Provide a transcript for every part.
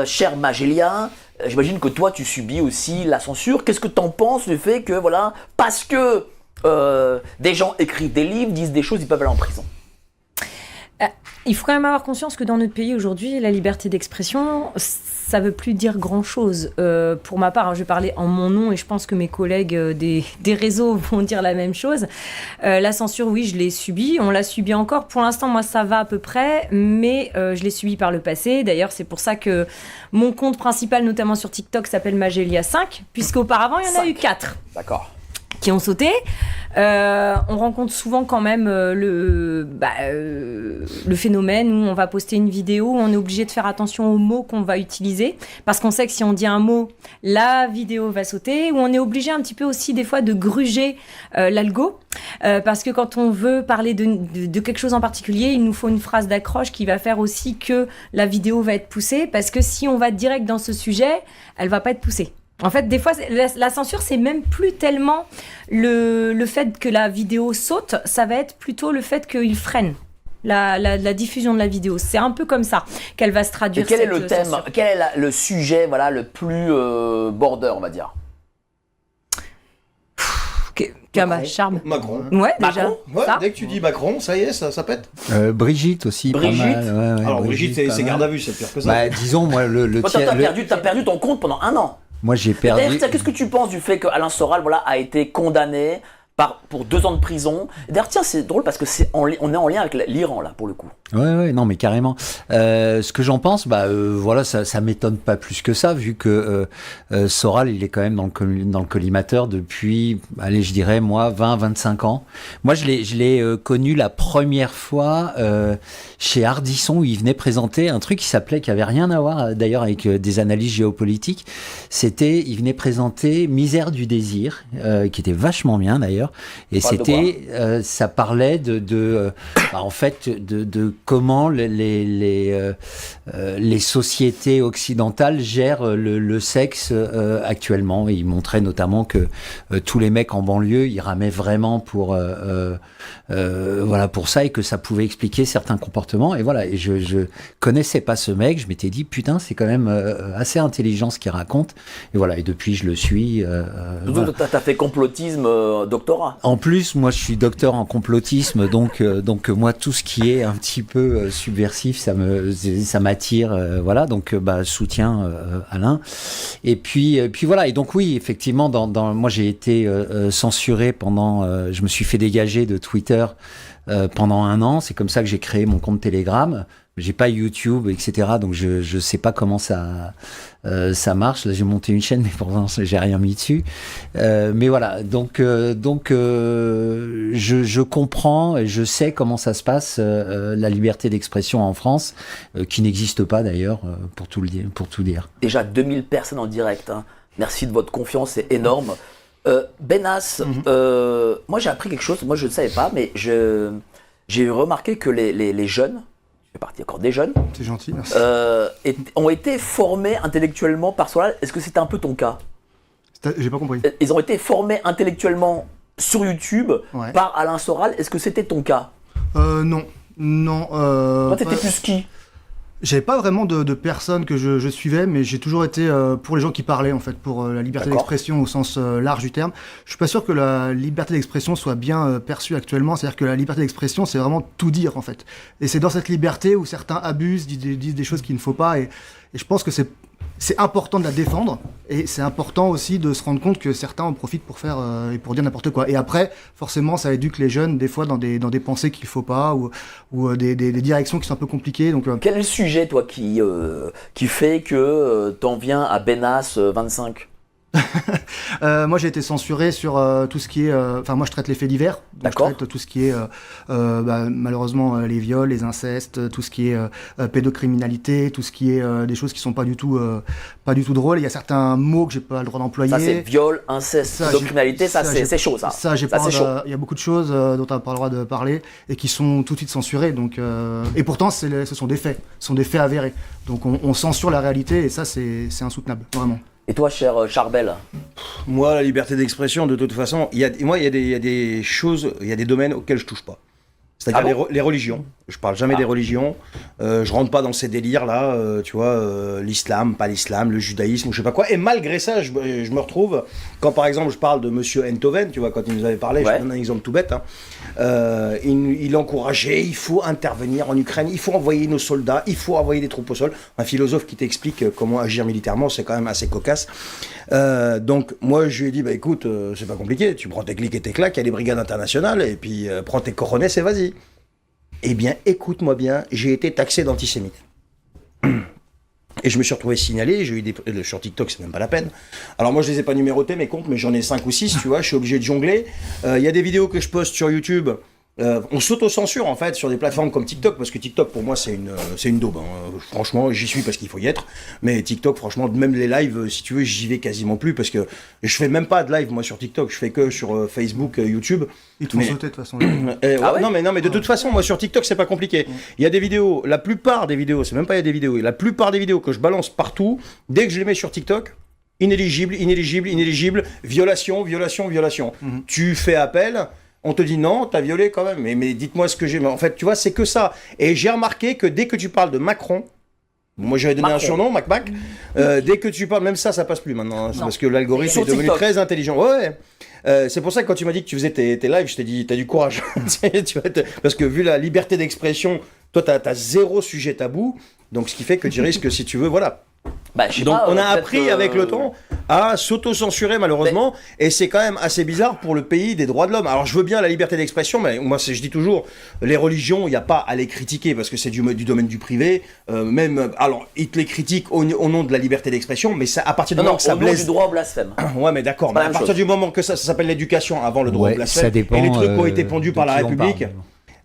Cher Magélia, j'imagine que toi tu subis aussi la censure. Qu'est-ce que t'en penses du fait que, voilà, parce que des gens écrivent des livres, disent des choses, ils peuvent aller en prison? Il faut quand même avoir conscience que dans notre pays aujourd'hui, la liberté d'expression, ça veut plus dire grand-chose. Pour ma part, je vais parler en mon nom et je pense que mes collègues des réseaux vont dire la même chose. La censure, oui, je l'ai subie. On l'a subie encore. Pour l'instant, moi, ça va à peu près, mais je l'ai subie par le passé. D'ailleurs, c'est pour ça que mon compte principal, notamment sur TikTok, s'appelle Magélia5, puisqu'auparavant, il y en a eu 4. D'accord. Qui ont sauté. On rencontre souvent quand même le phénomène où on va poster une vidéo où on est obligé de faire attention aux mots qu'on va utiliser parce qu'on sait que si on dit un mot, la vidéo va sauter, ou on est obligé un petit peu aussi des fois de gruger l'algo parce que quand on veut parler de quelque chose en particulier, il nous faut une phrase d'accroche qui va faire aussi que la vidéo va être poussée, parce que si on va direct dans ce sujet, elle va pas être poussée. En fait, des fois, la censure, c'est même plus tellement le fait que la vidéo saute, ça va être plutôt le fait qu'il freine la diffusion de la vidéo. C'est un peu comme ça qu'elle va se traduire. Et quel est le thème, censure. Quel est le sujet, voilà, le plus border, on va dire? Charme. Macron. Ouais, déjà. Macron. Ouais, dès que tu dis Macron, ça y est, ça pète. Brigitte aussi. Brigitte. Pas mal. Ouais, alors Brigitte, c'est garde à vue, c'est pire que ça. Bah, disons, moi, T'as perdu ton compte pendant 1 an. Moi, j'ai perdu. Qu'est-ce que tu penses du fait qu'Alain Soral, voilà, a été condamné pour 2 ans de prison? D'ailleurs, tiens, c'est drôle parce que on est en lien avec l'Iran, là, pour le coup. Ouais, non, mais carrément. Ce que j'en pense, voilà, ça m'étonne pas plus que ça, vu que Soral, il est quand même dans le collimateur depuis, allez, je dirais, moi, 20-25 ans. Moi, je l'ai connu la première fois chez Ardisson, où il venait présenter un truc qui avait rien à voir, d'ailleurs, avec des analyses géopolitiques. Il venait présenter Misère du désir, qui était vachement bien, d'ailleurs. Et ça parlait en fait, de comment les sociétés occidentales gèrent le sexe actuellement. Et il montrait notamment que tous les mecs en banlieue, ils ramaient vraiment pour ça, et que ça pouvait expliquer certains comportements. Et voilà, et je connaissais pas ce mec, je m'étais dit putain, c'est quand même assez intelligent ce qu'il raconte. Et voilà, et depuis je le suis. Voilà. T'as fait complotisme doctorat. En plus, moi je suis docteur en complotisme, donc moi tout ce qui est un petit peu subversif, ça m'attire, voilà, donc soutien Alain. Et puis voilà, et donc oui, effectivement, moi j'ai été censuré je me suis fait dégager de Twitter pendant 1 an. C'est comme ça que j'ai créé mon compte Telegram. J'ai pas YouTube, etc. Donc je sais pas comment ça marche. Là j'ai monté une chaîne, mais pour l'instant j'ai rien mis dessus. Mais voilà, donc je comprends et je sais comment ça se passe, la liberté d'expression en France, qui n'existe pas d'ailleurs, pour tout dire. Déjà 2000 personnes en direct. Hein. Merci de votre confiance, c'est énorme. Benas, moi j'ai appris quelque chose. Moi je ne savais pas, mais j'ai remarqué que les jeunes, je fais partie encore des jeunes. C'est gentil, merci. Ont été formés intellectuellement par Soral. Est-ce que c'était un peu ton cas? J'ai pas compris. Ils ont été formés intellectuellement sur YouTube par Alain Soral. Est-ce que c'était ton cas? Non. Toi, t'étais plus qui? J'avais pas vraiment de personnes que je suivais, mais j'ai toujours été pour les gens qui parlaient, en fait, pour la liberté d'expression au sens large du terme. Je suis pas sûr que la liberté d'expression soit bien perçue actuellement. C'est-à-dire que la liberté d'expression, c'est vraiment tout dire, en fait. Et c'est dans cette liberté où certains abusent, disent des choses qu'il ne faut pas. Et je pense que c'est important de la défendre, et c'est important aussi de se rendre compte que certains en profitent pour faire et pour dire n'importe quoi. Et après, forcément, ça éduque les jeunes des fois dans des pensées qu'il faut pas, ou des directions qui sont un peu compliquées. Donc, quel est le sujet, toi, qui fait que t'en viens à Benas 25? Moi j'ai été censuré sur tout ce qui est moi je traite les faits divers, donc je traite tout ce qui est malheureusement les viols, les incestes, tout ce qui est pédocriminalité, tout ce qui est des choses qui sont pas du tout drôles. Il y a certains mots que j'ai pas le droit d'employer. Ça c'est viol, inceste, pédocriminalité, c'est chaud ça. Il y a beaucoup de choses dont on n'a pas le droit de parler et qui sont tout de suite censurées, donc et pourtant ce sont des faits, avérés. Donc on censure la réalité, et ça c'est insoutenable, vraiment. Et toi, cher Charbel? Moi, la liberté d'expression, de toute façon, il y a des choses, il y a des domaines auxquels je touche pas. C'est-à-dire Ah bon les religions. Je parle jamais des religions. Je rentre pas dans ces délires-là, tu vois, l'islam, pas l'islam, le judaïsme ou je sais pas quoi. Et malgré ça, je me retrouve, quand par exemple je parle de Monsieur Enthoven, tu vois, quand il nous avait parlé, je donne un exemple tout bête, il encourageait, il faut intervenir en Ukraine, il faut envoyer nos soldats, il faut envoyer des troupes au sol. Un philosophe qui t'explique comment agir militairement, c'est quand même assez cocasse. Donc moi je lui ai dit, bah écoute, c'est pas compliqué, tu prends tes clics et tes claques, il y a les brigades internationales, et puis prends tes coronets et vas-y. Eh bien, écoute-moi bien, j'ai été taxé d'antisémite. Et je me suis retrouvé signalé, j'ai eu sur TikTok, c'est même pas la peine. Alors moi, je les ai pas numérotés, mes comptes, mais j'en ai 5 ou 6, tu vois, je suis obligé de jongler. Il y a des vidéos que je poste sur YouTube. On s'auto-censure en fait sur des plateformes comme TikTok, parce que TikTok pour moi c'est une daube. Franchement, j'y suis parce qu'il faut y être. Mais TikTok, franchement, même les lives, si tu veux, j'y vais quasiment plus parce que je fais même pas de live moi sur TikTok. Je fais que sur Facebook, YouTube. Ils te font sauter de toute façon. Non mais de toute façon, moi sur TikTok c'est pas compliqué. Il y a des vidéos, la plupart des vidéos, c'est même pas il y a des vidéos. La plupart des vidéos que je balance partout, dès que je les mets sur TikTok. Inéligible, violation. Tu fais appel. On te dit non, t'as violé quand même. Mais dites-moi ce que j'ai. Mais en fait, tu vois, c'est que ça. Et j'ai remarqué que dès que tu parles de Macron, moi j'avais donné un surnom, Mac. Dès que tu parles, même ça passe plus maintenant. C'est parce que l'algorithme est devenu très intelligent. Ouais. C'est pour ça que quand tu m'as dit que tu faisais tes lives, je t'ai dit, t'as du courage. Parce que vu la liberté d'expression, toi, t'as zéro sujet tabou. Donc ce qui fait que tu risques, si tu veux, voilà. Bah, Donc on a appris avec le temps à s'auto-censurer malheureusement, et c'est quand même assez bizarre pour le pays des droits de l'homme. Alors je veux bien la liberté d'expression, mais moi je dis toujours, les religions, il n'y a pas à les critiquer parce que c'est du domaine du privé. Alors ils te les critiquent au nom de la liberté d'expression, mais ça, à partir du moment que ça blesse... du droit au blasphème. Ouais mais d'accord, mais à partir du moment que ça s'appelle l'éducation avant le droit au blasphème, ça dépend, et les trucs qui ont été pondus par la République...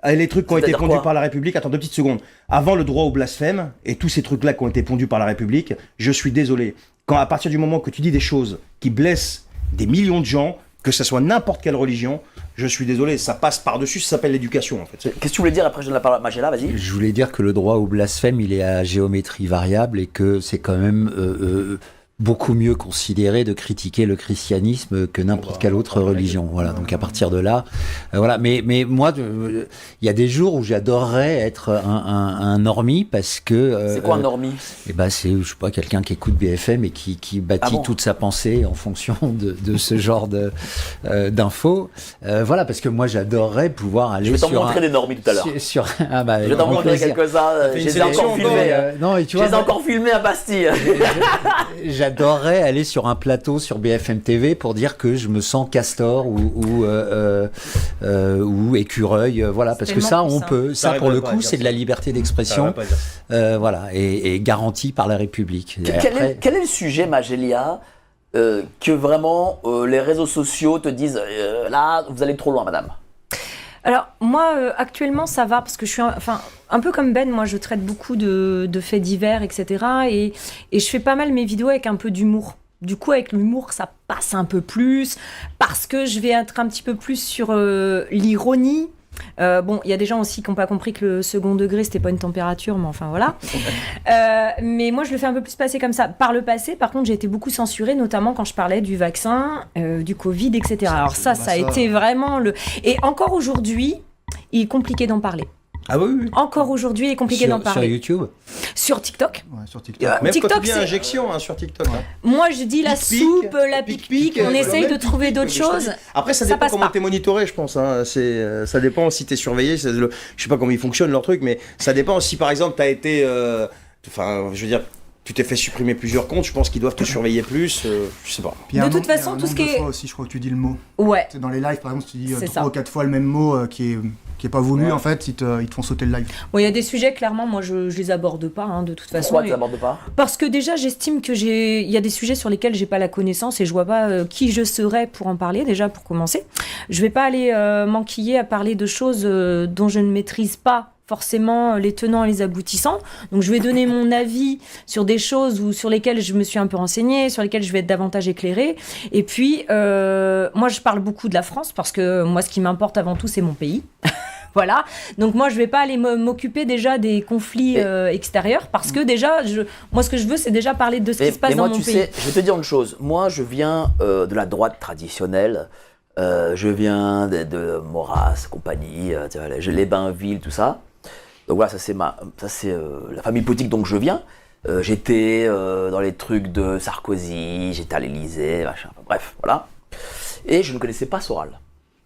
Les trucs qui ont été pondus par la République, attends 2 petites secondes. Avant le droit au blasphème, et tous ces trucs-là qui ont été pondus par la République, je suis désolé. Quand à partir du moment que tu dis des choses qui blessent des millions de gens, que ce soit n'importe quelle religion, je suis désolé, ça passe par-dessus, ça s'appelle l'éducation en fait. Qu'est-ce que tu voulais dire après je donne la parole à Magella, vas-y. Je voulais dire que le droit au blasphème, il est à géométrie variable et que c'est quand même... beaucoup mieux considéré de critiquer le christianisme que n'importe quelle autre religion. Voilà. Donc à partir de là, voilà. Mais moi, il y a des jours où j'adorerais être un normie parce que. C'est quoi un normie ? Et ben c'est, je sais pas, quelqu'un qui écoute BFM et qui bâtit toute sa pensée en fonction de ce genre d'infos. Voilà, parce que moi j'adorerais pouvoir aller. Je vais t'en montrer des normies tout à l'heure. Je vais t'en montrer quelques-uns. Je les ai encore filmés. Non, et tu vois. Je les ai encore filmés à Bastille. J'adorerais aller sur un plateau sur BFM TV pour dire que je me sens castor ou écureuil, voilà, parce que ça, on peut. Ça, pour le coup, c'est de la liberté d'expression, voilà, et garantie par la République. Quel est le sujet, Magella, que vraiment les réseaux sociaux te disent là, vous allez trop loin, madame ? Alors moi actuellement ça va parce que je suis un peu comme Ben, moi je traite beaucoup de faits divers etc. et je fais pas mal mes vidéos avec un peu d'humour. Du coup avec l'humour ça passe un peu plus parce que je vais être un petit peu plus sur l'ironie. Bon, il y a des gens aussi qui n'ont pas compris que le second degré c'était pas une température, mais enfin voilà. Mais moi je le fais un peu plus passer comme ça. Par le passé, par contre, j'ai été beaucoup censurée, notamment quand je parlais du vaccin, du Covid, etc. Alors ça a été vraiment le. Et encore aujourd'hui, il est compliqué d'en parler. Ah oui. Encore aujourd'hui, il est compliqué d'en parler. Sur YouTube ? Sur TikTok. Ouais, sur TikTok. Même TikTok, quand tu dis c'est... injection sur TikTok. Hein. Moi, je dis la Pic-pic, soupe, la pic-pic, on essaye de trouver d'autres choses. Après, ça dépend comment t'es monitoré, je pense. Hein. Ça dépend si t'es surveillé. Je sais pas comment ils fonctionnent leur truc, mais ça dépend si par exemple t'as été... Enfin, je veux dire... Tu t'es fait supprimer plusieurs comptes, je pense qu'ils doivent te surveiller plus, je sais pas. De toute façon, tout ce qui est... aussi, je crois que tu dis le mot. Ouais. C'est dans les lives, par exemple, si tu dis C'est 3 ça. ou 4 fois le même mot qui est pas voulu, en fait, ils te font sauter le live. Bon, il y a des sujets, clairement, moi, je les aborde pas, hein, de toute façon. Pourquoi tu l'abordes pas ? Parce que déjà, j'estime que il y a des sujets sur lesquels j'ai pas la connaissance et je vois pas qui je serais pour en parler, déjà, pour commencer. Je vais pas aller m'enquiller à parler de choses dont je ne maîtrise pas forcément les tenants et les aboutissants. Donc je vais donner mon avis sur des choses sur lesquelles je me suis un peu renseignée, sur lesquelles je vais être davantage éclairée. Et puis, moi je parle beaucoup de la France parce que moi ce qui m'importe avant tout c'est mon pays. Voilà. Donc moi je vais pas aller m'occuper déjà des conflits extérieurs parce que déjà, moi ce que je veux c'est déjà parler de ce qui se passe dans mon pays. Je vais te dire une chose. Moi je viens de la droite traditionnelle. Je viens de Maurras, compagnie, tu vois, les Bainville, tout ça. Donc voilà, ça c'est la famille politique dont je viens. J'étais dans les trucs de Sarkozy, j'étais à l'Élysée, machin, enfin, bref, voilà. Et je ne connaissais pas Soral.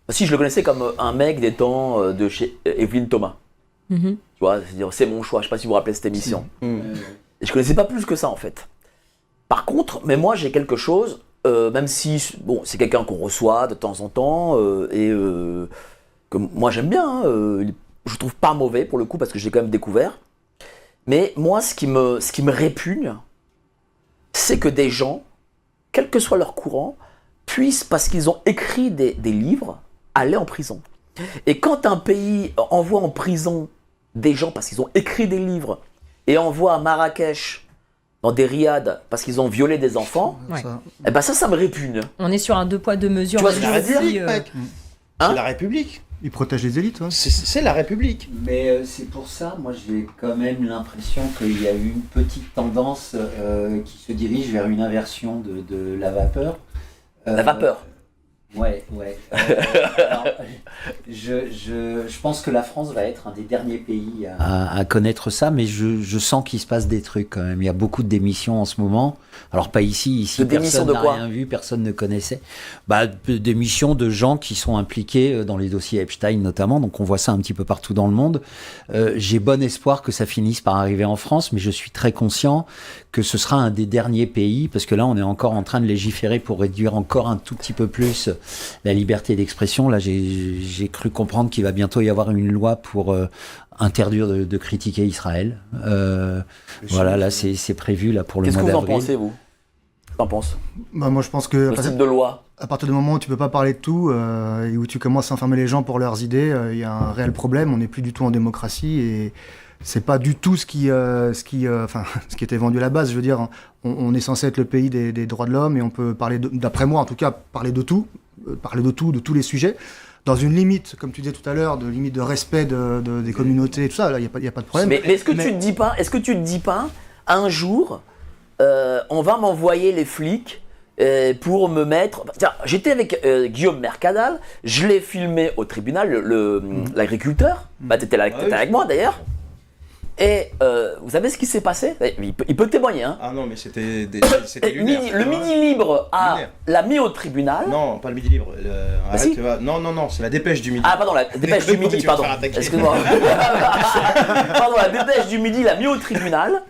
Si, je le connaissais comme un mec des temps de chez Evelyne Thomas. Tu vois, c'est-à-dire, c'est mon choix, je sais pas si vous vous rappelez cette émission. Et je connaissais pas plus que ça en fait. Par contre, mais moi j'ai quelque chose, même si, bon, c'est quelqu'un qu'on reçoit de temps en temps, et que moi j'aime bien, je trouve pas mauvais pour le coup, parce que j'ai quand même découvert. Mais moi, ce qui me répugne, c'est que des gens, quel que soit leur courant, puissent, parce qu'ils ont écrit des livres, aller en prison. Et quand un pays envoie en prison des gens parce qu'ils ont écrit des livres, et envoie à Marrakech, dans des riads, parce qu'ils ont violé des enfants, eh ben ça me répugne. On est sur un 2 poids 2 mesures. Tu vois ce que je veux dire, mec Hein c'est la République. Ils protègent les élites. Ouais. C'est la République. Mais c'est pour ça, moi j'ai quand même l'impression qu'il y a eu une petite tendance qui se dirige vers une inversion de la vapeur. La vapeur. Ouais. Alors, je pense que la France va être un des derniers pays à connaître ça, mais je sens qu'il se passe des trucs quand même. Il y a beaucoup de démissions en ce moment. Alors pas ici personne n'a rien vu, personne ne connaissait. Démissions de gens qui sont impliqués dans les dossiers Epstein notamment, donc on voit ça un petit peu partout dans le monde. J'ai bon espoir que ça finisse par arriver en France, mais je suis très conscient que ce sera un des derniers pays, parce que là on est encore en train de légiférer pour réduire encore un tout petit peu plus la liberté d'expression. Là j'ai cru comprendre qu'il va bientôt y avoir une loi pour interdire de critiquer Israël. Voilà, là c'est prévu là pour le mois d'avril. Qu'est-ce que vous en pensez, vous? T'en penses? Moi, je pense que Le type de loi. à partir du moment où tu peux pas parler de tout et où tu commences à enfermer les gens pour leurs idées, il y a un réel problème. On n'est plus du tout en démocratie et c'est pas du tout ce qui était vendu à la base. Je veux dire, on est censé être le pays des droits de l'homme et on peut parler, d'après moi en tout cas, parler de tout, de tous les sujets. Dans une limite, comme tu disais tout à l'heure, de limite de respect des communautés et tout ça, là, il n'y a pas de problème. Mais est-ce que tu te dis pas, un jour, on va m'envoyer les flics pour me mettre... Tiens, j'étais avec Guillaume Mercadal, je l'ai filmé au tribunal, l'agriculteur, t'étais avec moi d'ailleurs. Et vous savez ce qui s'est passé? Il peut témoigner. Hein. Ah non, mais c'était lunaire. Le Midi Libre l'a mis au tribunal. Non, pas le Midi Libre. Si. Non, c'est la dépêche du Midi. Ah pardon, la dépêche du Midi, pardon. Excuse-moi. Pardon, la dépêche du Midi l'a mis au tribunal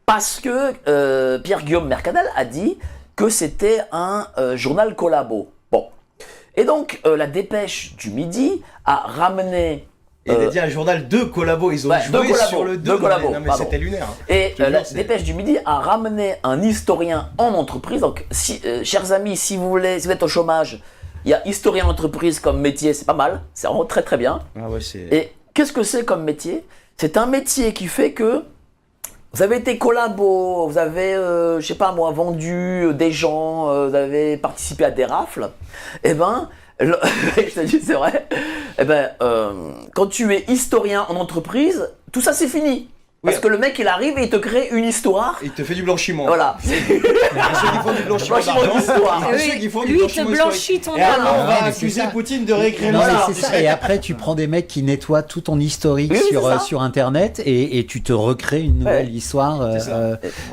parce que Pierre-Guillaume Mercadal a dit que c'était un journal collabo. Bon. Et donc, la dépêche du Midi a ramené... Il a dit un journal de collabos, ils ont joué sur le deux. Non mais c'était lunaire. Et la dépêche du Midi a ramené un historien en entreprise. Donc, chers amis, si vous êtes au chômage, il y a historien d'entreprise comme métier, c'est pas mal, c'est vraiment très très bien. Ah ouais, et qu'est-ce que c'est comme métier? C'est un métier qui fait que vous avez été collabo, vous avez, je sais pas moi, vendu des gens, vous avez participé à des rafles, et ben... je te dis, c'est vrai. Quand tu es historien en entreprise, tout ça c'est fini. Parce que le mec il arrive et il te crée une histoire. Il te fait du blanchiment. Voilà. Ceux qui font du blanchiment d'histoire. Lui il te blanchit ton talent. On va accuser Poutine de réécrire l'histoire. Et après tu prends des mecs qui nettoient tout ton historique sur internet et tu te recrées une nouvelle histoire.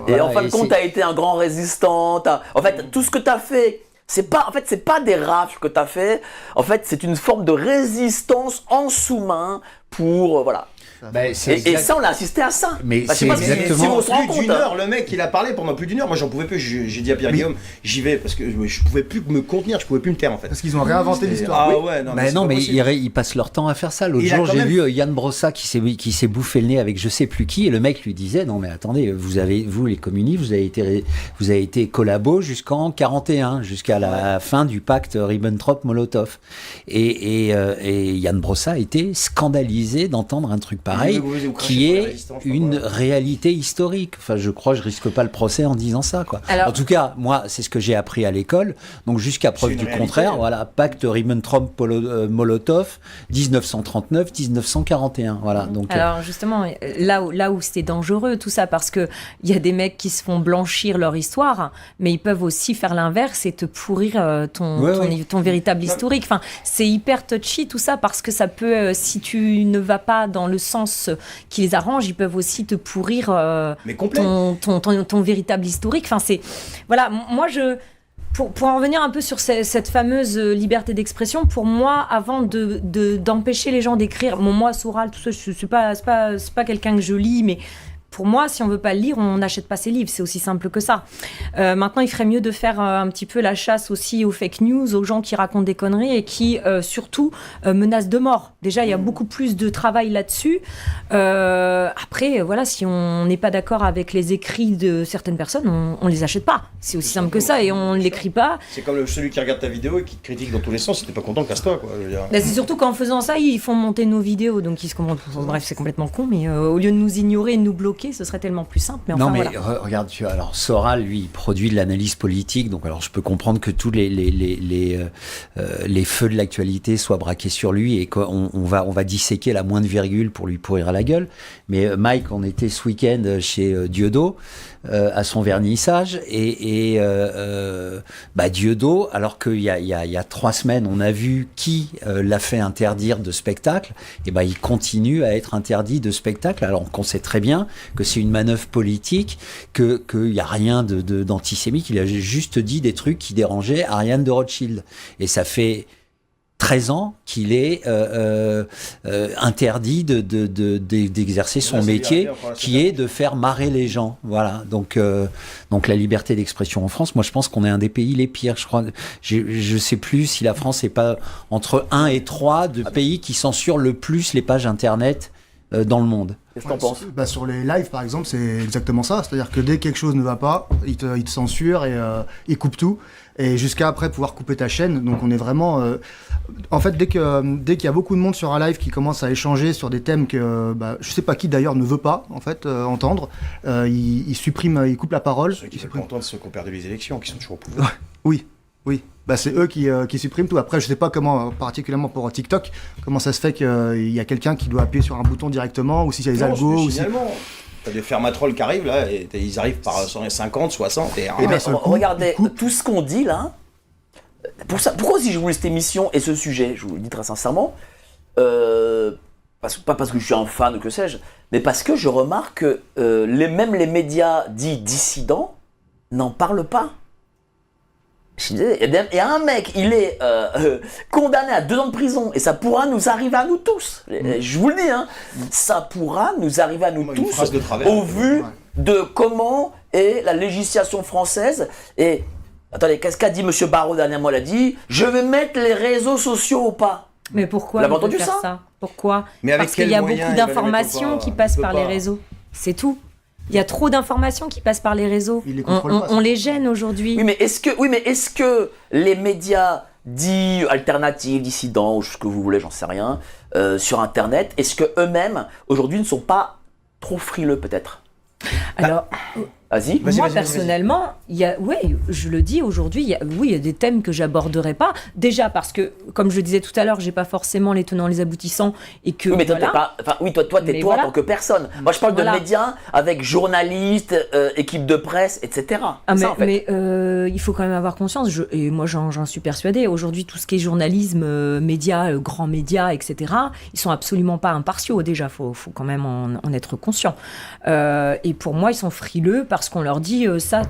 Et en fin de compte t'as été un grand résistant. En fait tout ce que t'as fait. C'est pas des rafles que t'as fait. En fait, c'est une forme de résistance en sous-main pour voilà. Et ça, on a assisté à ça. Mais c'est exactement. Plus d'une heure, le mec, il a parlé pendant plus d'une heure. Moi, j'en pouvais plus. J'ai dit à Pierre-Guillaume, j'y vais parce que je pouvais plus me contenir, je pouvais plus me taire en fait. Parce qu'ils ont réinventé l'histoire. Ah ouais, non. Mais ils passent leur temps à faire ça. L'autre jour, j'ai vu Yann Brossa qui s'est bouffé le nez avec je sais plus qui, et le mec lui disait non mais attendez, vous les communistes, vous avez été collabo jusqu'en 41, jusqu'à la fin du pacte Ribbentrop-Molotov. Et Yann Brossa a été scandalisé d'entendre un truc pareil. pareil, qui est une réalité historique. Enfin, je crois, je risque pas le procès en disant ça, quoi. Alors, en tout cas, moi, c'est ce que j'ai appris à l'école. Donc, jusqu'à preuve du contraire, voilà, pacte Ribbentrop-Molotov, 1939-1941. Voilà. Donc, alors justement, là où c'était dangereux tout ça, parce que il y a des mecs qui se font blanchir leur histoire, mais ils peuvent aussi faire l'inverse et te pourrir ton véritable historique. Enfin, c'est hyper touchy tout ça, parce que ça peut, si tu ne vas pas dans le sens qui les arrange, ils peuvent aussi te pourrir ton véritable historique. Enfin, c'est voilà, moi Pour en revenir un peu sur cette fameuse liberté d'expression, pour moi, avant d'empêcher les gens d'écrire, moi, Soral, tout ça, c'est pas quelqu'un que je lis, mais pour moi, si on veut pas le lire, on n'achète pas ses livres. C'est aussi simple que ça. Maintenant, il ferait mieux de faire un petit peu la chasse aussi aux fake news, aux gens qui racontent des conneries et qui, surtout, menacent de mort. Déjà, il y a beaucoup plus de travail là-dessus. Après, voilà, si on n'est pas d'accord avec les écrits de certaines personnes, on les achète pas. C'est aussi simple que ça et on ne l'écrit pas. C'est comme celui qui regarde ta vidéo et qui te critique dans tous les sens. Si t'es pas content, casse-toi, quoi. Je veux dire. C'est surtout qu'en faisant ça, ils font monter nos vidéos, donc ils se commandent. Bref, c'est complètement con, mais au lieu de nous ignorer et de nous bloquer, ce serait tellement plus simple. Mais enfin, non, mais voilà. regarde, alors Soral, lui, il produit de l'analyse politique, donc alors je peux comprendre que tous les feux de l'actualité soient braqués sur lui et qu'on va disséquer la moindre virgule pour lui pourrir la gueule. Mais Mike, on était ce week-end chez Dieudo à son vernissage et Dieudo, alors qu'il y a 3 semaines, on a vu qui l'a fait interdire de spectacle, et il continue à être interdit de spectacle, alors qu'on sait très bien que c'est une manœuvre politique, qu'il n'y a rien d'antisémite, il a juste dit des trucs qui dérangeaient Ariane de Rothschild. Et ça fait 13 ans qu'il est interdit d'exercer son métier, qui est de faire marrer les gens. Voilà. Donc la liberté d'expression en France, moi je pense qu'on est un des pays les pires. Je crois, je sais plus si la France n'est pas entre 1 et 3 de pays qui censurent le plus les pages internet dans le monde. Qu'est-ce que t'en penses ? Sur les lives, par exemple, c'est exactement ça. C'est-à-dire que dès que quelque chose ne va pas, ils te censurent et ils coupent tout. Et jusqu'à après pouvoir couper ta chaîne. Donc on est vraiment... En fait, dès qu'il y a beaucoup de monde sur un live qui commence à échanger sur des thèmes que je sais pas qui d'ailleurs ne veut pas en fait entendre, ils suppriment, ils coupent la parole. Ceux qui sont contents de ceux qui ont perdu les élections, qui sont toujours au pouvoir. Oui. C'est eux qui suppriment tout. Après, je sais pas comment, particulièrement pour TikTok, comment ça se fait qu'il y a quelqu'un qui doit appuyer sur un bouton directement, ou si c'est les algos, ou si... T'as des fermatrolls qui arrivent là, et ils arrivent par 150, 60, et mais regardez, tout ce qu'on dit là, pourquoi si je voulais cette émission et ce sujet, je vous le dis très sincèrement, pas parce que je suis un fan ou que sais-je, mais parce que je remarque que même les médias dits dissidents n'en parlent pas. Il y a un mec, il est condamné à 2 ans de prison et ça pourra nous arriver à nous tous. Je vous le dis, hein, ça pourra nous arriver à nous tous au vu de comment est la législation française. Et attendez, qu'est-ce qu'a dit Monsieur Barrot dernièrement ? Il a dit « Je vais mettre les réseaux sociaux au pas ». Mais pourquoi vous avez entendu ça ? Pourquoi ? Parce qu'il y a beaucoup d'informations qui passent par les réseaux. C'est tout. Il y a trop d'informations qui passent par les réseaux. On les gêne aujourd'hui. Oui, mais est-ce que les médias dits alternatifs, dissidents, ou ce que vous voulez, j'en sais rien, sur Internet, est-ce que eux-mêmes aujourd'hui ne sont pas trop frileux peut-être ? Alors, vas-y. Moi personnellement, je le dis aujourd'hui, il y a des thèmes que j'aborderai pas. Déjà parce que, comme je le disais tout à l'heure, j'ai pas forcément les tenants, les aboutissants, et que. Oui, mais toi, t'es toi en tant que personne. Moi, je parle de médias avec journalistes, équipe de presse, etc. Mais il faut quand même avoir conscience. Et moi, j'en suis persuadée. Aujourd'hui, tout ce qui est journalisme, médias, grands médias, etc. Ils sont absolument pas impartiaux. Déjà, faut quand même en être conscient. Et pour moi, ils sont frileux parce qu'on leur dit ça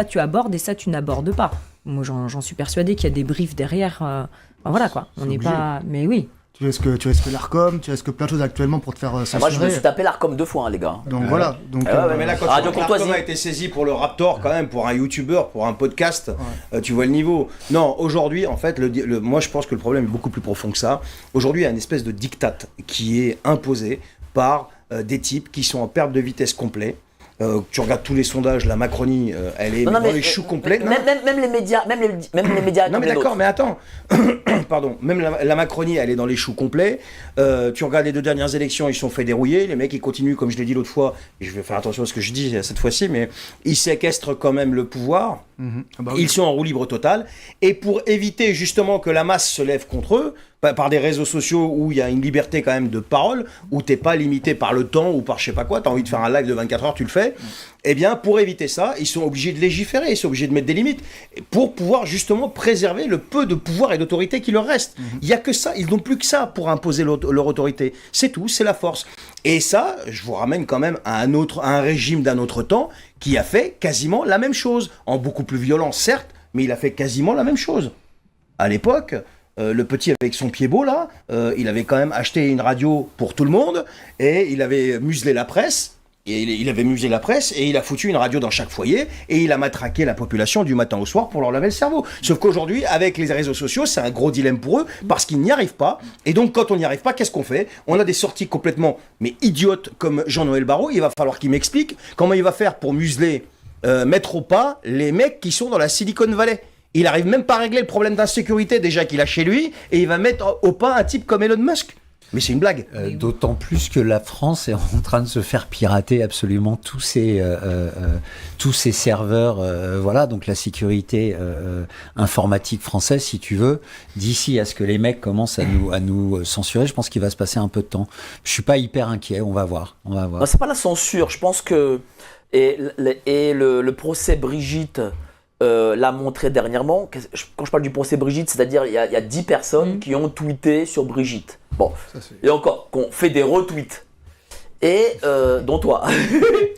tu abordes et ça tu n'abordes pas. Moi j'en suis persuadée qu'il y a des briefs derrière. Voilà quoi. On n'est pas. Mais oui. Tu risques l'Arcom, tu risques plein de choses actuellement pour te faire censurer. Moi je me suis tapé l'Arcom 2 fois, les gars. Donc voilà. Donc, mais là, quand l'Arcom a été saisi pour le Raptor, quand même, pour un YouTuber, pour un podcast, tu vois le niveau. Non, aujourd'hui, en fait, moi je pense que le problème est beaucoup plus profond que ça. Aujourd'hui, il y a une espèce de diktat qui est imposé par des types qui sont en perte de vitesse complet. Tu regardes tous les sondages, la Macronie, elle est dans les choux complets. Même les médias, même les médias. Non mais d'accord, mais attends, pardon, même la Macronie, elle est dans les choux complets. Tu regardes les 2 dernières élections, ils se sont fait dérouiller. Les mecs, ils continuent, comme je l'ai dit l'autre fois, et je vais faire attention à ce que je dis cette fois-ci, mais ils séquestrent quand même le pouvoir. Ils sont en roue libre totale. Et pour éviter justement que la masse se lève contre eux, par des réseaux sociaux où il y a une liberté quand même de parole, où t'es pas limité par le temps ou par je sais pas quoi, t'as envie de faire un live de 24 heures, tu le fais. Eh bien, pour éviter ça, ils sont obligés de légiférer, ils sont obligés de mettre des limites pour pouvoir justement préserver le peu de pouvoir et d'autorité qui leur reste. Il y a que ça, ils n'ont plus que ça pour imposer leur autorité. C'est tout, c'est la force. Et ça, je vous ramène quand même à un régime d'un autre temps qui a fait quasiment la même chose, en beaucoup plus violent certes, mais il a fait quasiment la même chose. À l'époque, le petit avec son pied beau là, il avait quand même acheté une radio pour tout le monde et il avait muselé la presse. Et il avait musé la presse et il a foutu une radio dans chaque foyer et il a matraqué la population du matin au soir pour leur laver le cerveau. Sauf qu'aujourd'hui, avec les réseaux sociaux, c'est un gros dilemme pour eux parce qu'ils n'y arrivent pas. Et donc, quand on n'y arrive pas, qu'est-ce qu'on fait? On a des sorties complètement idiotes comme Jean-Noël Barrot. Il va falloir qu'il m'explique comment il va faire pour museler, mettre au pas les mecs qui sont dans la Silicon Valley. Il arrive même pas à régler le problème d'insécurité déjà qu'il a chez lui et il va mettre au pas un type comme Elon Musk. Mais c'est une blague. D'autant plus que la France est en train de se faire pirater absolument tous ses serveurs. Voilà, donc la sécurité informatique française, si tu veux, d'ici à ce que les mecs commencent à nous censurer, je pense qu'il va se passer un peu de temps. Je suis pas hyper inquiet, on va voir. Non, c'est pas la censure, je pense que le procès Brigitte l'a montré dernièrement. Quand je parle du procès Brigitte, c'est-à-dire il y a 10 personnes qui ont tweeté sur Brigitte. Bon, et encore, qu'on fait des retweets. Et dont toi.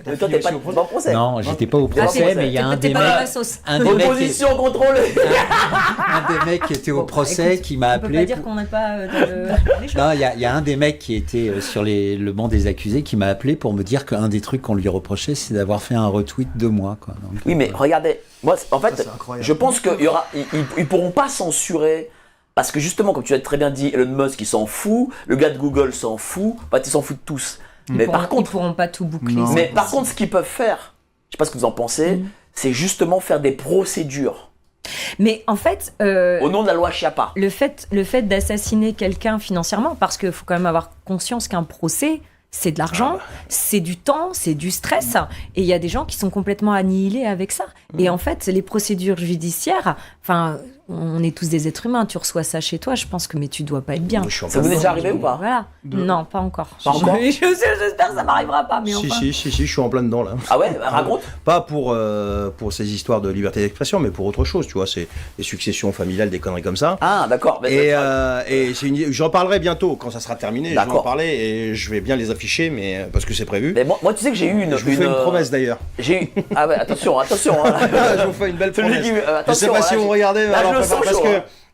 Mais toi, t'es pas au procès. Non, j'étais pas au procès, mais il y a un des mecs. Opposition contrôlée. Un des mecs qui était au procès qui m'a appelé. On peut pas dire qu'on n'est pas dans les choses. Non, il y a un des mecs qui était sur le banc des accusés qui m'a appelé pour me dire qu'un des trucs qu'on lui reprochait, c'est d'avoir fait un retweet de moi, quoi. Donc, oui, mais regardez, moi, en fait, je pense qu'ils pourront pas censurer. Parce que justement, comme tu as très bien dit, Elon Musk, il s'en fout, le gars de Google s'en fout, en fait, ils s'en foutent tous. Mais par contre, ils pourront pas tout boucler. Mais par contre, ce qu'ils peuvent faire, je sais pas ce que vous en pensez, c'est justement faire des procédures. Mais en fait, au nom de la loi Chiappa. Le fait d'assassiner quelqu'un financièrement, parce qu'il faut quand même avoir conscience qu'un procès, c'est de l'argent, c'est du temps, c'est du stress. Et il y a des gens qui sont complètement annihilés avec ça. Et en fait, les procédures judiciaires, enfin, on est tous des êtres humains. Tu reçois ça chez toi, je pense que mais tu dois pas être bien. Ça vous est déjà arrivé ou pas? Voilà. Non, pas encore. Pas encore. J'espère que ça m'arrivera pas. Mais si, je suis en plein dedans là. Ah ouais, raconte. Pas pour ces histoires de liberté d'expression, mais pour autre chose, tu vois, c'est des successions familiales, des conneries comme ça. Ah d'accord. Et j'en parlerai bientôt quand ça sera terminé. Je vais en parler et je vais bien les afficher, mais parce que c'est prévu. Mais moi, tu sais que j'ai eu je vous fais une promesse d'ailleurs. J'ai eu. Ah ouais, attention. Hein. Je vous fais une belle promesse. Je sais pas si vous regardez.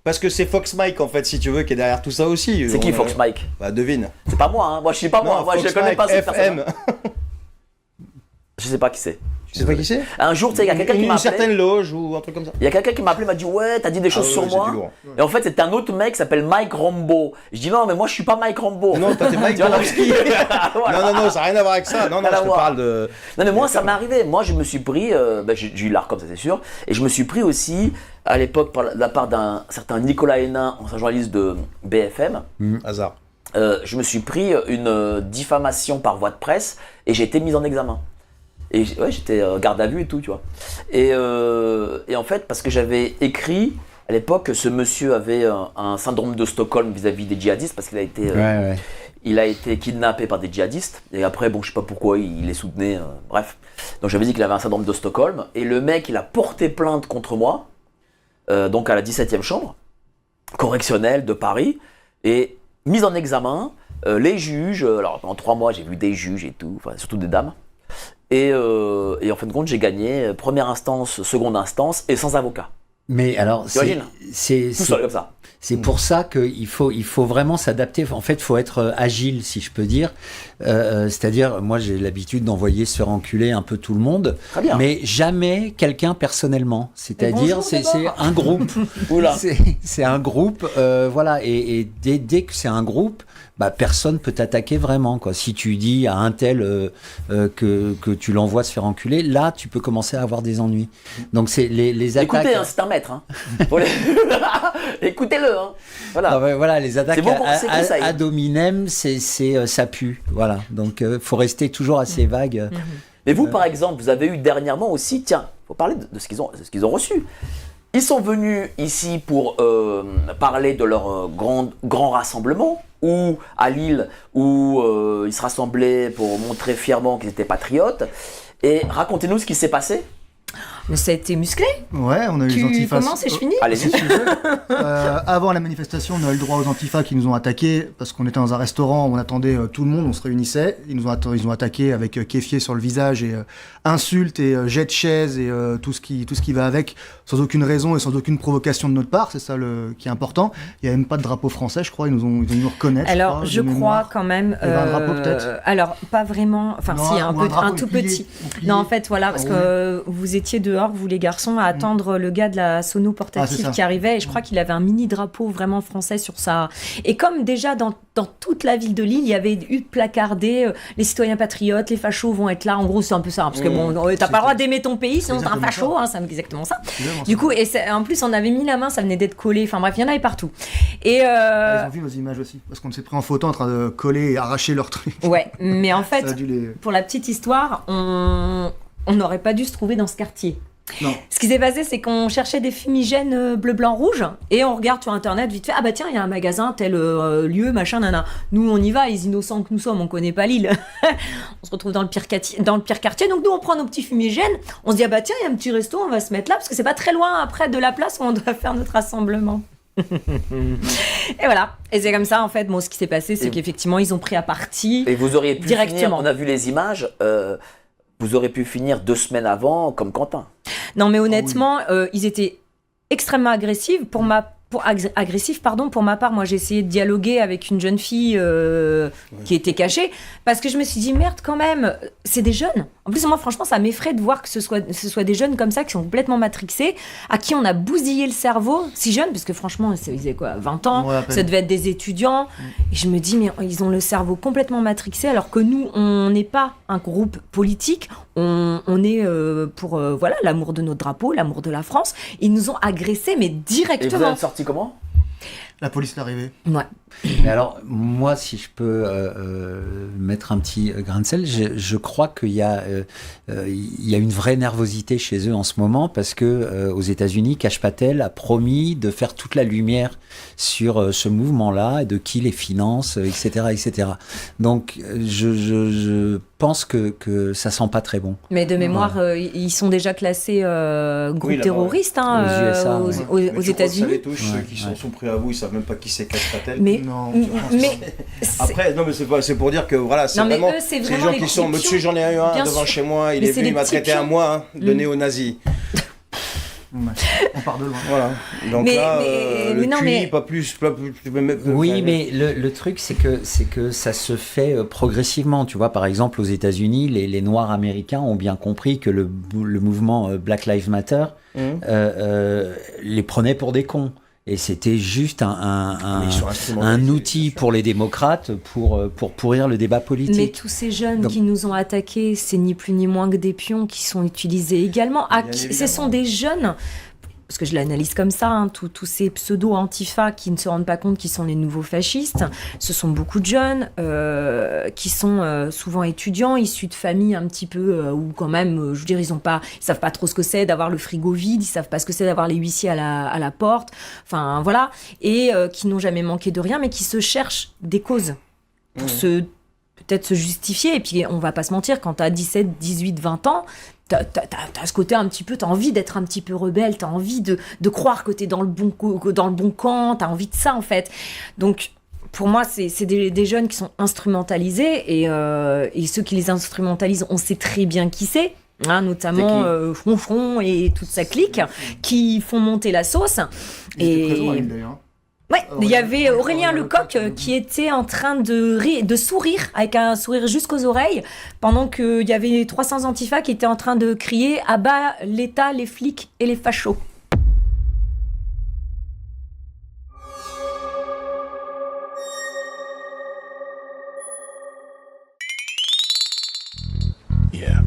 Parce que c'est Fox Mike en fait, si tu veux, qui est derrière tout ça aussi. C'est qui Fox Mike? Bah devine. C'est pas moi, hein. Moi je suis pas moi. Moi je connais pas cette personne. Je sais pas qui c'est. Tu sais pas qui c'est? Un jour, tu sais, il y a quelqu'un qui m'a appelé. Une certaine loge ou un truc comme ça. Il y a quelqu'un qui m'a appelé, m'a dit ouais, t'as dit des choses sur moi. Et en fait, c'était un autre mec qui s'appelle Mike Rambo. Je dis non, mais moi je suis pas Mike Rambo. Non, toi t'es Mike Borowski. Non, ça n'a rien à voir avec ça. Non, je te parle de. Non, mais moi ça m'est arrivé. Moi je me suis pris, j'ai eu l'art comme ça, c'est sûr. Et je me suis pris aussi, à l'époque, par la part d'un certain Nicolas Hénin, ancien journaliste de BFM. Hasard. Je me suis pris une diffamation par voie de presse et j'ai été mis en examen. Et ouais, j'étais garde à vue et tout, tu vois. Et en fait, parce que j'avais écrit à l'époque que ce monsieur avait un syndrome de Stockholm vis-à-vis des djihadistes, parce qu'il a été, il a été kidnappé par des djihadistes. Et après, bon, je sais pas pourquoi il les soutenait. Bref. Donc j'avais dit qu'il avait un syndrome de Stockholm. Et le mec, il a porté plainte contre moi, donc à la 17e chambre correctionnelle de Paris, et mise en examen. Les juges, alors pendant 3 mois, j'ai vu des juges et tout, enfin surtout des dames. Et en fin de compte, j'ai gagné première instance, seconde instance et sans avocat. Mais alors, c'est tout seul comme ça. C'est pour ça qu'il faut vraiment s'adapter. En fait, il faut être agile, si je peux dire. C'est-à-dire, moi, j'ai l'habitude d'envoyer se faire enculer un peu tout le monde, mais jamais quelqu'un personnellement. C'est-à-dire, c'est un groupe. C'est un groupe, voilà. Et dès que c'est un groupe, personne peut t'attaquer vraiment, quoi. Si tu dis à un tel que tu l'envoies se faire enculer, là, tu peux commencer à avoir des ennuis. Donc, c'est les attaques... Écoutez, c'est un maître. Écoutez-le. Voilà. Voilà, les attaques bon ad hominem, ça pue. Voilà. Donc, faut rester toujours assez vague. Mais vous, par exemple, vous avez eu dernièrement aussi, tiens, il faut parler de ce qu'ils ont reçu. Ils sont venus ici pour parler de leur grand rassemblement, ou à Lille, où ils se rassemblaient pour montrer fièrement qu'ils étaient patriotes. Et racontez-nous ce qui s'est passé. Mais ça a été musclé. Ouais, on a eu les Tu antifas. commences et je finis. Allez-y. Avant la manifestation, on a eu le droit aux antifas qui nous ont attaqués parce qu'on était dans un restaurant où on attendait tout le monde, on se réunissait. Ils ont attaqué avec kéfier sur le visage et insultes et jets de chaises et tout ce qui va avec, sans aucune raison et sans aucune provocation de notre part. C'est ça qui est important. Il n'y a même pas de drapeau français, je crois. Ils ont dû nous reconnaître. Alors, je crois quand même. Il y avait un drapeau peut-être. Alors, pas vraiment. Enfin, Non, si, un tout plié, petit. plié. Non, en fait, voilà, parce Ah, que vous étiez dehors, vous les garçons, à attendre le gars de la sono portative qui arrivait. Et je crois qu'il avait un mini drapeau vraiment français sur sa. Et comme déjà dans toute la ville de Lille, il y avait eu placardé les citoyens patriotes, les fachos vont être là. En gros, c'est un peu ça. Parce que bon, t'as pas le droit d'aimer ton pays, sinon t'es un facho. C'est exactement ça. Du coup, et en plus, on avait mis la main, ça venait d'être collé. Enfin bref, il y en avait partout. Et ils ont vu nos images aussi. Parce qu'on s'est pris en photo en train de coller et arracher leur truc. Ouais, mais en fait, les... pour la petite histoire, on n'aurait pas dû se trouver dans ce quartier. Non. Ce qui s'est passé, c'est qu'on cherchait des fumigènes bleu, blanc, rouge, et on regarde sur internet vite fait, ah bah tiens, il y a un magasin, tel lieu, machin, nana. Nous, on y va, les innocents que nous sommes, on connaît pas Lille. On se retrouve dans le pire quartier, donc nous, on prend nos petits fumigènes, on se dit, ah bah tiens, il y a un petit resto, on va se mettre là, parce que c'est pas très loin après de la place où on doit faire notre rassemblement. Et voilà, et c'est comme ça en fait. Bon, ce qui s'est passé, c'est qu'effectivement ils ont pris à partie. Et vous auriez pu directement. finir, on a vu les images, vous auriez pu finir 2 semaines avant comme Quentin. Non, mais honnêtement, ils étaient extrêmement agressifs. Pour ma part, moi j'ai essayé de dialoguer avec une jeune fille qui était cachée, parce que je me suis dit merde quand même, c'est des jeunes. En plus moi franchement ça m'effraie de voir que ce soit des jeunes comme ça qui sont complètement matrixés, à qui on a bousillé le cerveau, si jeunes, parce que franchement ils avaient quoi, 20 ans, ça devait être des étudiants, et je me dis mais ils ont le cerveau complètement matrixé, alors que nous on n'est pas un groupe politique, on est pour voilà, l'amour de notre drapeau, l'amour de la France. Ils nous ont agressés mais directement. Et vous êtes sorti comment ? La police est arrivée. Ouais. Mais alors, moi, si je peux mettre un petit grain de sel, je crois qu'il y a une vraie nervosité chez eux en ce moment, parce que aux États-Unis, Kash Patel a promis de faire toute la lumière sur ce mouvement-là et de qui les finance, etc., etc. Donc, je pense que ça sent pas très bon. Mais de mémoire, ils sont déjà classés groupe terroriste aux États-Unis. Ceux qui sont pris à vous, ils savent même pas qui c'est Kash Patel. Non, après, non, mais c'est pour dire que voilà, c'est vraiment, eux, c'est les vraiment gens qui sont. Monsieur, j'en ai eu un Bien devant sûr. chez moi, il Mais est c'est venu, les il m'a petits traité à pions. moi de néo-nazi. On part de loin. Voilà. Donc Mais- là, mais- le mais non, QI, mais- pas plus. Oui, mais le truc, c'est que ça se fait progressivement. Tu vois, par exemple, aux États-Unis, les Noirs américains ont bien compris que le mouvement Black Lives Matter les prenait pour des cons. Et c'était juste un outil pour les démocrates pour pourrir le débat politique. Mais tous ces jeunes Donc- qui nous ont attaqués, c'est ni plus ni moins que des pions qui sont utilisés également. Ce sont des jeunes, parce que je l'analyse comme ça, hein, tous ces pseudo-antifa qui ne se rendent pas compte qu'ils sont les nouveaux fascistes, ce sont beaucoup de jeunes qui sont souvent étudiants, issus de familles un petit peu, où quand même, je veux dire, ils savent pas trop ce que c'est d'avoir le frigo vide, ils savent pas ce que c'est d'avoir les huissiers à la porte, enfin voilà, et qui n'ont jamais manqué de rien, mais qui se cherchent des causes pour peut-être se justifier. Et puis on va pas se mentir, quand t'as 17, 18, 20 ans, t'as ce côté un petit peu, t'as envie d'être un petit peu rebelle, t'as envie de croire que t'es dans le bon camp, t'as envie de ça en fait. Donc pour moi, c'est des jeunes qui sont instrumentalisés, et ceux qui les instrumentalisent, on sait très bien qui c'est. Hein, notamment Fronfron et toute sa clique qui font monter la sauce. Ils étaient présents à Lille, d'ailleurs. Ouais, il y avait Aurélien Lecoq qui était en train de sourire, avec un sourire jusqu'aux oreilles, pendant qu'il y avait 300 antifas qui étaient en train de crier « À bas l'État, les flics et les fachos ». Yeah.